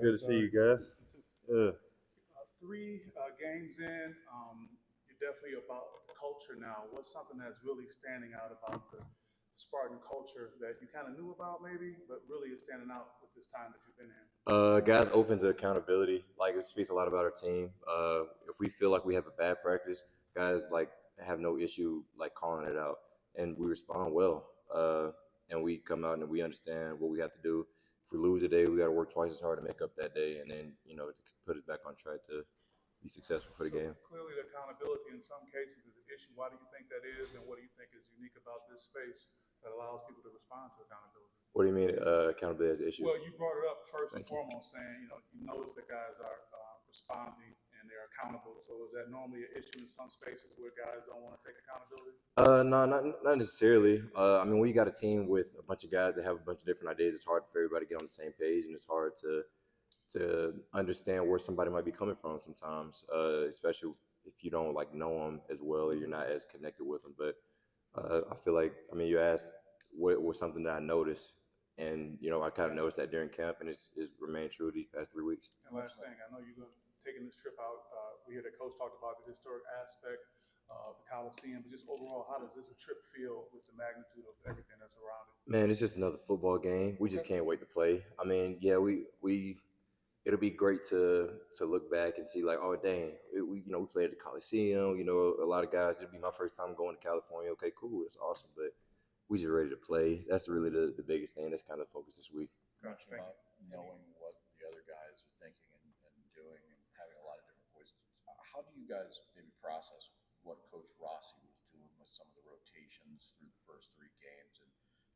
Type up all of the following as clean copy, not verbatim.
Good to see you guys. Yeah. Three games in, you're definitely about culture now. What's something that's really standing out about the Spartan culture that you kind of knew about maybe, but really is standing out with this time that you've been in? Guys open to accountability. Like it speaks a lot about our team. If we feel like we have a bad practice, guys like have no issue like calling it out, and we respond well. And we come out and we understand what we have to do. If we lose a day, we got to work twice as hard to make up that day, and then to put us back on track to be successful for the So game. clearly, the accountability in some cases is an issue. Why do you think that is, and what do you think is unique about this space that allows people to respond to accountability? What do you mean accountability as an issue? Well, you brought it up first and Thank you. foremost, saying you notice that guys are responding and they're accountable. So is that normally an issue in some spaces where guys don't want to take accountability? No, not necessarily. I mean, when you got a team with a bunch of guys that have a bunch of different ideas, it's hard for everybody to get on the same page, and it's hard to understand where somebody might be coming from sometimes, especially if you don't like know them as well or you're not as connected with them. But I feel like, I mean, you asked what was something that I noticed, and I kind of noticed that during camp, and it's remained true these past 3 weeks. And last thing, I know you're taking this trip out. We hear that coach talked about the historic aspect of the Coliseum, but just overall, how does this trip feel with the magnitude of everything that's around it? Man, it's just another football game. We just Okay. can't wait to play. I mean, yeah, we it'll be great to look back and see like, oh dang, we played at the Coliseum. A lot of guys. It'll be my first time going to California. Okay, cool, that's awesome. But we just ready to play. That's really the biggest thing. That's kind of focus this week. Gotcha. Thank About you. knowing what the other guys are thinking and doing and having a lot of different voices. How do you guys maybe process what Coach Rossi was doing with some of the rotations through the first three games, and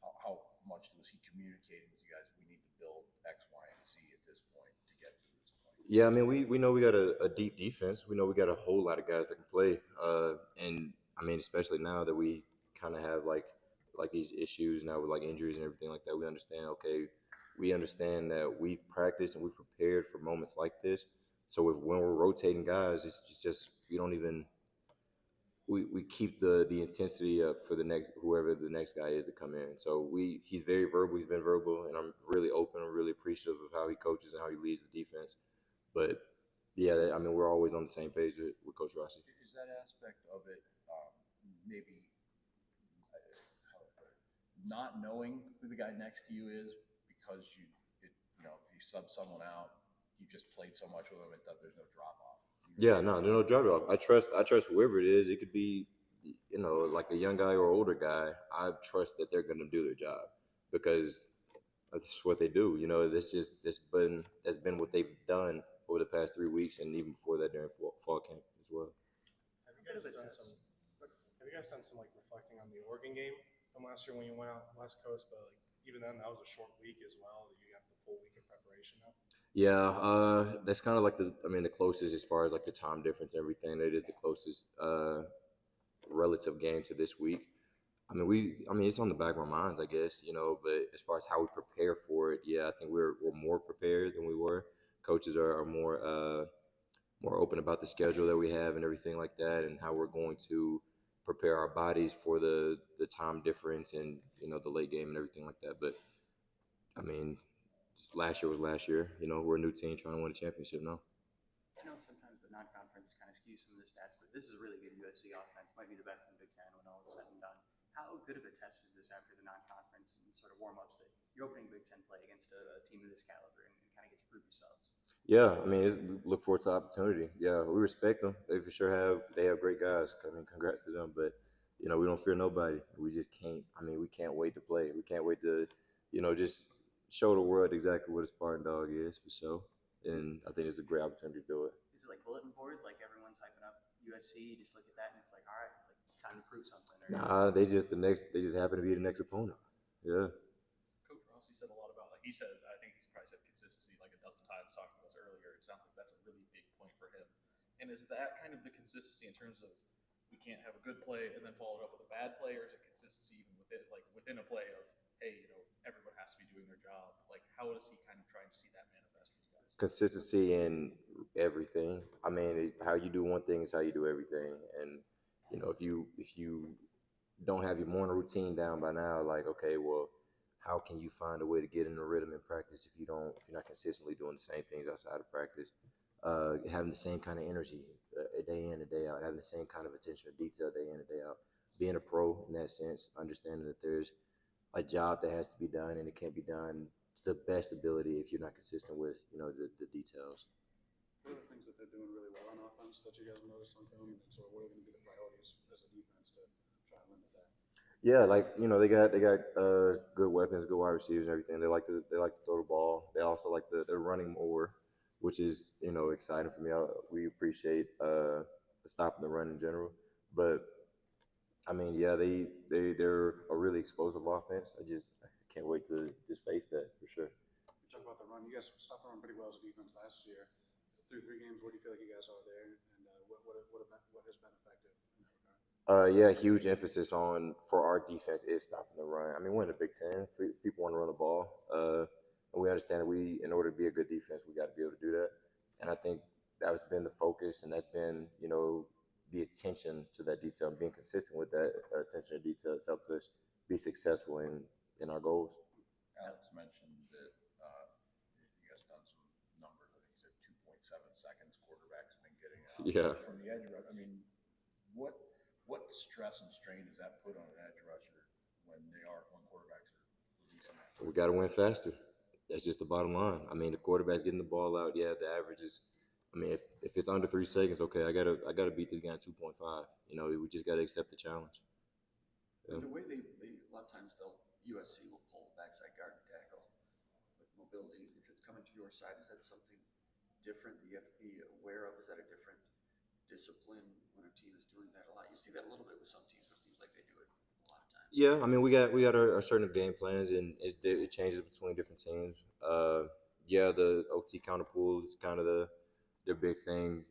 how much was he communicating with you guys? We need to build X, Y, and Z at this point to get to this point. Yeah, I mean, we know we got a deep defense. We know we got a whole lot of guys that can play. And I mean, especially now that we kind of have like these issues now with like injuries and everything like that. We understand. Okay, we understand that we've practiced and we've prepared for moments like this. So if when we're rotating guys, it's just we don't even we keep the intensity up for the next whoever the next guy is to come in. So he's very verbal. He's been verbal, and I'm really open. I'm really appreciative of how he coaches and how he leads the defense. But yeah, I mean, we're always on the same page with Coach Rossi. Is that aspect of it maybe not knowing who the guy next to you is because if you sub someone out, you just played so much with them that there's no drop off. Yeah, no, there's no drop off. I trust whoever it is. It could be, like a young guy or older guy. I trust that they're gonna do their job because that's what they do. That's been what they've done over the past 3 weeks and even before that during fall camp as well. Have you guys done some? Have you guys done some like reflecting on the Oregon game from last year when you went out West Coast? But like even then, that was a short week as well. You got the full week of preparation now. Yeah, that's kind of like the closest as far as like the time difference and everything. It is the closest relative game to this week. I mean, it's on the back of our minds, I guess, But as far as how we prepare for it, yeah, I think we're more prepared than we were. Coaches are more open about the schedule that we have and everything like that, and how we're going to prepare our bodies for the time difference and the late game and everything like that. But I mean, just last year was last year. We're a new team trying to win a championship now. I know sometimes the non-conference kind of skews some of the stats, but this is a really good USC offense. Might be the best in the Big Ten when all is said and done. How good of a test is this after the non-conference and sort of warm-ups that you're opening Big Ten play against a team of this caliber and kind of get to prove yourselves? Yeah, I mean, we look forward to the opportunity. Yeah, we respect them. They have great guys. I mean, congrats to them. But we don't fear nobody. We just can't. I mean, we can't wait to play. We can't wait to, just show the world exactly what a Spartan dog is for sure. And I think it's a great opportunity to do it. Is it like bulletin board? Like everyone's hyping up USC, you just look at that and it's like, all right, like time to prove something. Or Nah, they just happen to be the next opponent. Yeah. Coach Rossi said a lot about, like he said, I think he's probably said consistency like a dozen times talking to us earlier. It sounds like that's a really big point for him. And is that kind of the consistency in terms of we can't have a good play and then follow it up with a bad play, or is it consistency even within a play of, hey, everyone has to be doing their job? Like, how is he kind of trying to see that manifest for you guys? Consistency in everything. I mean, how you do one thing is how you do everything. And if you don't have your morning routine down by now, like, okay, well, how can you find a way to get in a rhythm in practice if you're not consistently doing the same things outside of practice? Having the same kind of energy day in and day out, having the same kind of attention to detail day in and day out. Being a pro in that sense, understanding that there's a job that has to be done and it can't be done to the best ability if you're not consistent with the details. What are the things that they're doing really well on offense that you guys noticed on film, and sort of what are going to be the priorities as a defense to try and limit that? Yeah, like they got good weapons, good wide receivers, and everything. They like to throw the ball. They also like they're running more, which is exciting for me. We appreciate stopping the run in general, but I mean, yeah, they're a really explosive offense. I can't wait to just face that for sure. You talk about the run. You guys stopped the run pretty well as a defense last year. Through 3 games, where do you feel like you guys are there, and what has been effective in that regard? Yeah, huge emphasis for our defense is stopping the run. I mean, we're in the Big Ten. People want to run the ball, and we understand that in order to be a good defense, we got to be able to do that. And I think that's been the focus, and that's been the attention to that detail. Being consistent with that attention to detail has helped us be successful in our goals. Alex mentioned that you guys done some numbers. I think he said 2.7 seconds quarterbacks have been getting Yeah. from the edge rush. I mean, what stress and strain does that put on an edge rusher when quarterbacks are releasing that? We got to win faster. That's just the bottom line. I mean, the quarterback's getting the ball out. Yeah, the average is. I mean, if it's under 3 seconds, okay, I gotta beat this guy in 2.5. We just gotta accept the challenge. Yeah. The way they a lot of times USC will pull backside guard and tackle with mobility. If it's coming to your side, is that something different that you have to be aware of? Is that a different discipline when a team is doing that a lot? You see that a little bit with some teams, but it seems like they do it a lot of times. Yeah, I mean, we got our certain game plans, and it changes between different teams. Yeah, the OT counter pool is kind of their big thing.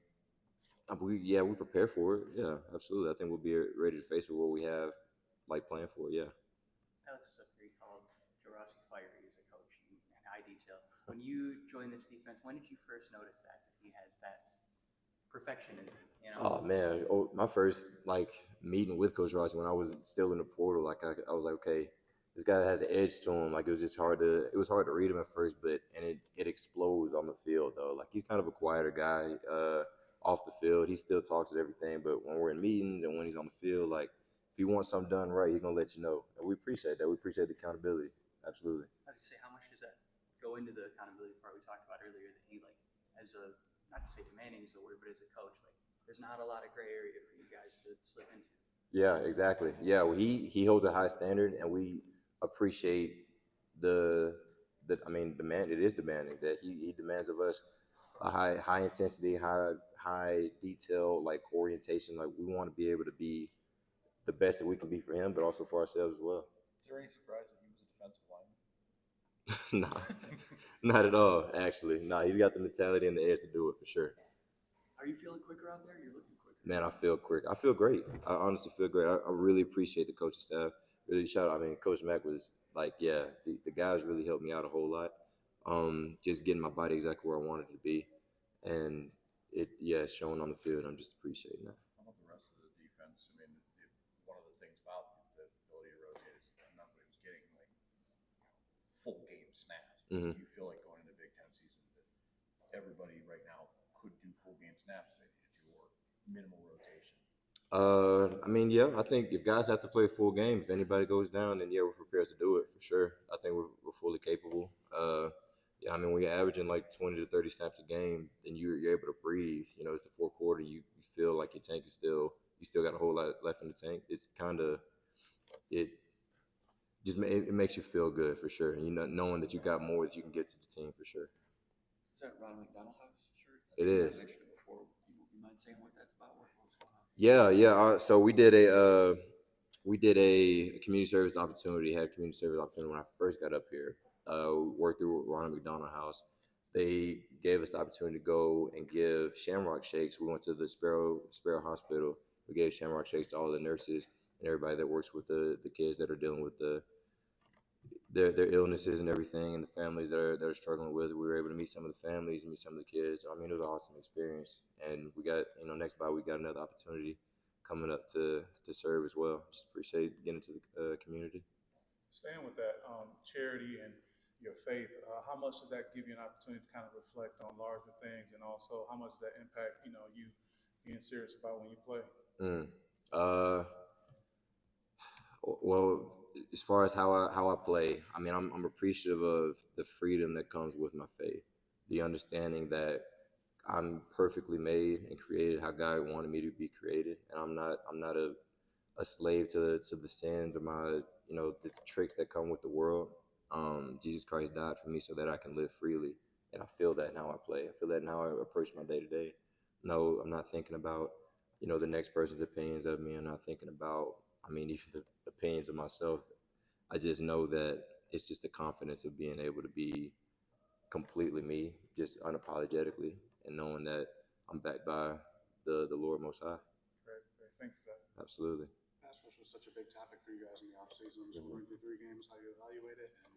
We prepare for it. Yeah, absolutely. I think we'll be ready to face it. What we have planned for. Yeah. Alex is a pretty called Jurassic Fiery as a coach and eye detail. When you joined this defense, when did you first notice that he has that perfection in him? Oh man! My first meeting with Coach Rossi when I was still in the portal, I was like, okay, this guy has an edge to him. It was hard to read him at first, but it explodes on the field though. He's kind of a quieter guy off the field. He still talks and everything, but when we're in meetings and when he's on the field, if he wants something done right, he's gonna let you know. And we appreciate that. We appreciate the accountability. Absolutely. I was gonna say, how much does that go into the accountability part we talked about earlier? That he as a, not to say demanding is the word, but as a coach, there's not a lot of gray area for you guys to slip into. Yeah, exactly. Yeah, well, he holds a high standard, and we appreciate demand. It is demanding that he demands of us a high intensity, high detail, orientation. We want to be able to be the best that we can be for him, but also for ourselves as well. Is there any surprise that he was a defensive lineman? No, not at all. Actually, no. He's got the mentality and the edge to do it for sure. Are you feeling quicker out there? You're looking quicker. Man, I feel quick. I feel great. I honestly feel great. I really appreciate the coaching staff. Really shout out. I mean, Coach Mack was the guys really helped me out a whole lot. Just getting my body exactly where I wanted it to be, and it's showing on the field. I'm just appreciating that. How about the rest of the defense? I mean, one of the things about the ability to rotate is not that he was getting full game snaps. Mm-hmm. Do you feel like going into Big Ten season that everybody right now could do full game snaps if you're minimal rotation? I think if guys have to play a full game, if anybody goes down, then we're prepared to do it for sure. I think we're fully capable. When you're averaging 20 to 30 snaps a game, then you're able to breathe. It's a fourth quarter. You feel like your tank is you still got a whole lot left in the tank. It's it makes you feel good for sure. And knowing that you got more that you can give to the team for sure. Is that Ronald McDonald House shirt? It is. I mentioned it before. You mind saying what that's about? What's going on? Yeah. So we did a community service opportunity. Had a community service opportunity when I first got up here. Worked through Ronald McDonald House. They gave us the opportunity to go and give Shamrock Shakes. We went to the Sparrow Hospital. We gave Shamrock Shakes to all the nurses and everybody that works with the kids that are dealing with their illnesses and everything, and the families that are struggling with it. We were able to meet some of the families and meet some of the kids. I mean, it was an awesome experience. And we got, next bye we got another opportunity coming up to serve as well. Just appreciate getting to the community. Staying with that, charity and your faith, how much does that give you an opportunity to kind of reflect on larger things, and also how much does that impact, you being serious about when you play? Mm. Uh, well, as far as how I play, I mean, I'm appreciative of the freedom that comes with my faith, the understanding that I'm perfectly made and created how God wanted me to be created, and I'm not a slave to the sins or my the tricks that come with the world. Jesus Christ died for me so that I can live freely, and I feel that now I play. I feel that now I approach my day to day. No, I'm not thinking about the next person's opinions of me. I'm not thinking about even the opinions of myself. I just know that it's just the confidence of being able to be completely me, just unapologetically, and knowing that I'm backed by the Lord Most High. Great, great. Thank you for that. Absolutely. Pass rush was such a big topic for you guys in the offseason. So going through 3 games, how you evaluate it, and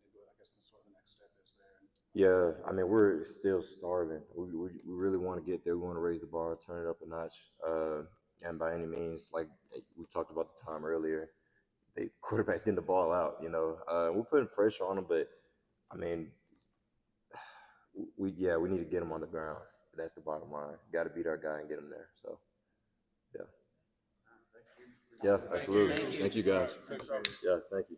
maybe what I guess the sort of the next step is there. Yeah, I mean, we're still starving. We really want to get there. We want to raise the bar, turn it up a notch. And by any means, like we talked about the time earlier, the quarterback's getting the ball out. We're putting pressure on them, but I mean, we need to get him on the ground. That's the bottom line. Got to beat our guy and get him there. So, yeah. Yeah, absolutely. Thank you guys. Yeah, thank you.